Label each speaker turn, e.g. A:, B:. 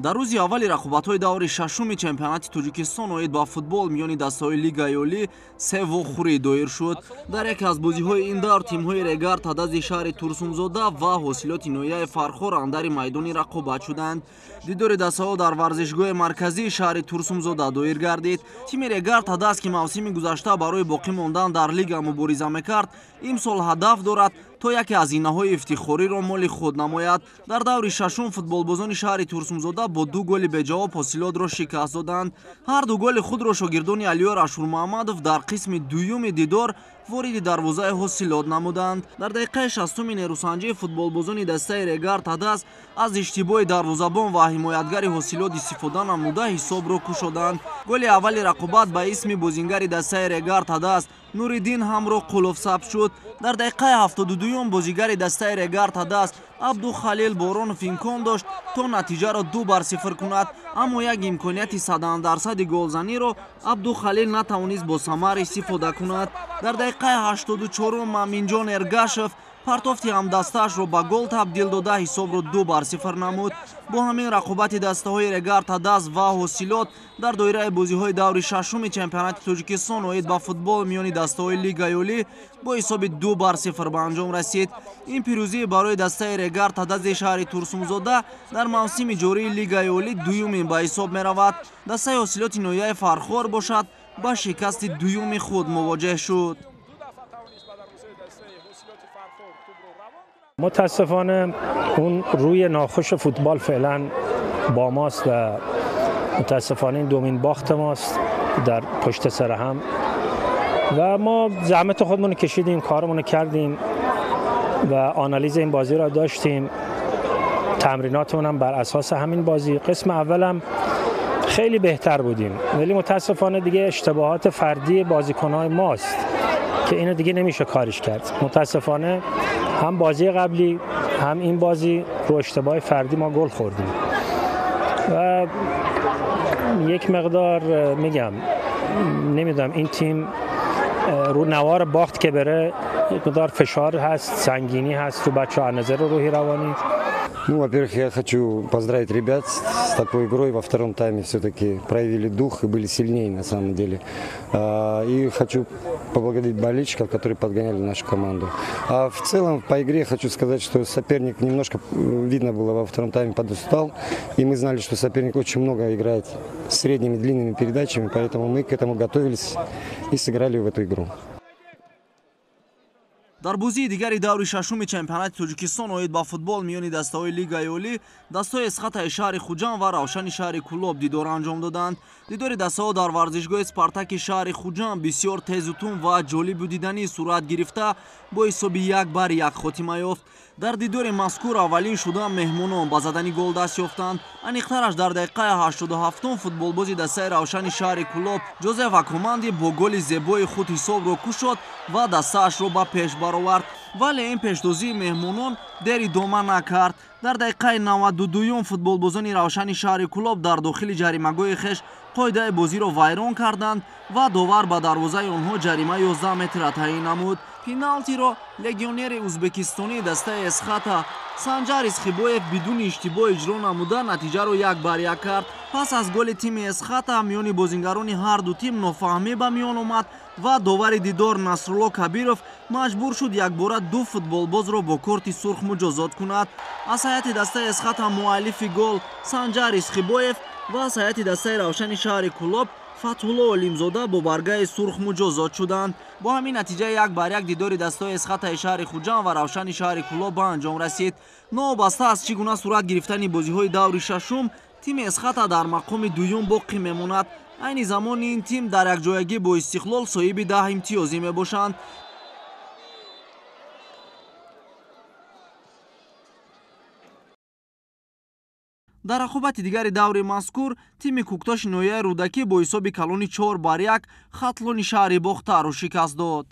A: дар рӯзи аввали рақобатҳои даври шашуми чемпионати Тоҷикистон оид ба футбол миёни дастаҳои Лигаи Олӣ се вохӯрӣ доир шуд. Дар яке аз бозиҳои ин давр тимҳои Регар Тадази шаҳри Турсунзода ва ҳосилоти Ноияи Фархор андари майдони рақобат шуданд. Дидори дастаҳо дар варзишгоҳи марказии шаҳри Турсунзода доир гардид. Тими Регар Тадаз, ки мавсими гузашта барои боқӣ мондан дар лига мубориза мекард, имсол ҳадаф дорад то яке аз инаҳои ифтихориро моли худ намояд. Дар даври шашум футболбозони шаҳри Турсунзода бо ду голи беҷавоб ҳосилотро шикаст доданд. Ҳар ду голи худро шогирдони Алиёр Ашурмуҳаммадов дар қисми дуюми дидор вориди дарвозаи ҳосилот намуданд. Дар дақиқаи 60-уми нерӯсанҷӣ футболбозони дастаи Регар Тадаз аз иштибоҳи дарвозабон ва ҳимоятгари ҳосилот истифода намуда ҳисобро кушоданд. Голи аввали рақобат ба исми бозингари дастаи Регар Тадаз Нуриддин ҳамро қулов сабт шуд. Дар дақиқаи 72-ум бозигари дастаи Регар Тадаз Абдухалил Боронов имкон дошт то натиҷаро 2-0 кунад, аммо як имконияти 100% голзаниро Абдухалил натавонист бо самар истифода кунад. Дар дақиқаи 84-ум Аминҷон Эргашев партофти ҳамдастаашро ба гол табдил дода ҳисобро 2-0 намуд. Бо ҳамин рақобати дастаҳои Регар Тадаз ва ҳосилот дар доираи бозиҳои даври шашуми чемпионати Тоҷикистон оид ба футбол миёни дастаҳои Лигаи Олӣ бо ҳисоби 2-0 ба анҷом расид. Ин пирӯзӣ барои дастаи Регар Тадази шаҳри Турсунзода дар мавсими ҷории Лигаи Олӣ дуюмин ба ҳисоб меравад. Дастаи ҳосилоти Ноияи Фархор бошад ба шикасти дуюми худ мувоҷеҳ шуд.
B: متاسفانه اون روی ناخوش فوتبال فعلا با ماست و متاسفانه این دومین باخت ماست در پشت سر هم و ما زحمت خودمون کشیدیم، کارمون کردیم و آنالیز این بازی را داشتیم، تمریناتمون هم بر اساس همین بازی. قسم اولم خیلی بهتر بودیم ولی متاسفانه دیگه اشتباهات فردی بازیکن‌های ماست که اینو دیگه نمیشه کارش کرد. متاسفانه هم بازی قبلی هم این بازی رو اشتباه فردی ما گل خوردیم و یک مقدار میگم نمیدونم این تیم رو نوار باخت که بره یک مقدار فشار هست، سنگینی هست تو بچه‌ها از نظر روحی روانی.
C: Ну, во-первых, я хочу поздравить ребят с такой игрой. Во втором тайме все-таки проявили дух и были сильнее на самом деле. И хочу поблагодарить болельщиков, которые подгоняли нашу команду. А в целом по игре хочу сказать, что соперник немножко, видно было, во втором тайме подустал. И мы знали, что соперник очень много играет средними длинными передачами, поэтому мы к этому готовились и сыграли в эту игру.
A: дар бозии дигари даври шашуми чемпионати Тоҷикистон оид ба футбол миёни дастаҳои Лигаи Олӣ дастаҳои Эсхатаи шаҳри Хуҷанд ва Равшани шаҳри Кӯлоб дидор анҷом доданд. Дидори дастаҳо дар варзишгоҳи Спартаки шаҳри Хуҷанд бисёр тезу тун ва ҷолибу диданӣ сурат гирифта бо ҳисоби 1-1 хотима ёфт. дар дидори мазкур аввалин шуда меҳмонон ба задани гол даст ёфтанд. Аниқтараш дар дақиқаи 87-ум футболбози дастаи Равшани шаҳри Кӯлоб Ҷозеф Акоманди бо голи зебои худ ҳисобро кушод ва дастаашро ба пеш баровард. вале ин пешдозии меҳмонон дери дома накард. дар дақиқаи 92-ум футболбозони Равшани шаҳри Кӯлоб дар дохили ҷаримагоҳи хеш қоидаи бозиро вайрон карданд ва довар ба дарвозаи онҳо ҷарима 11 метра таъин намуд. пеналтиро легионери ӯзбекистонии дастаи Эсхата Санҷар Исхибоев бидуни иштибоҳ иҷро намуда натиҷаро 1-1 кард. пас аз голи тими Эсхата миёни бозингарони ҳар ду тим нофаҳмӣ ба миён омад ва довари дидор Насрулло Кабиров маҷбур шуд якбора ду футболбозро бо корти сурх муҷозот кунад. аз ҳайати дастаи Эсхата муаллифи гол Санҷар Исхибоев ва аз ҳайати дастаи Равшани шаҳри Кӯлоб Фатҳулло Олимзода бо баргаи сурх муҷозот шуданд. бо ҳамин натиҷа 1-1 дидори дастаҳои Эсхатаи шаҳри Хуҷанд ва Равшани шаҳри Кӯлоб ба анҷом расид. новобаста аз чӣ гуна сурат гирифтани бозиҳои даври шашум, тими Эсхата дар мақоми дуюм боқӣ мемонад. айни замони ин тим дар якҷоягӣ бо Истиқлол соҳиби 10 имтиёзӣ мебошанд. дар рақобати дигари даври мазкур тими Куктоши Ноияи Рӯдакӣ бо ҳисоби калони 4-1 Хатлони шаҳри Бохтаро шикаст дод.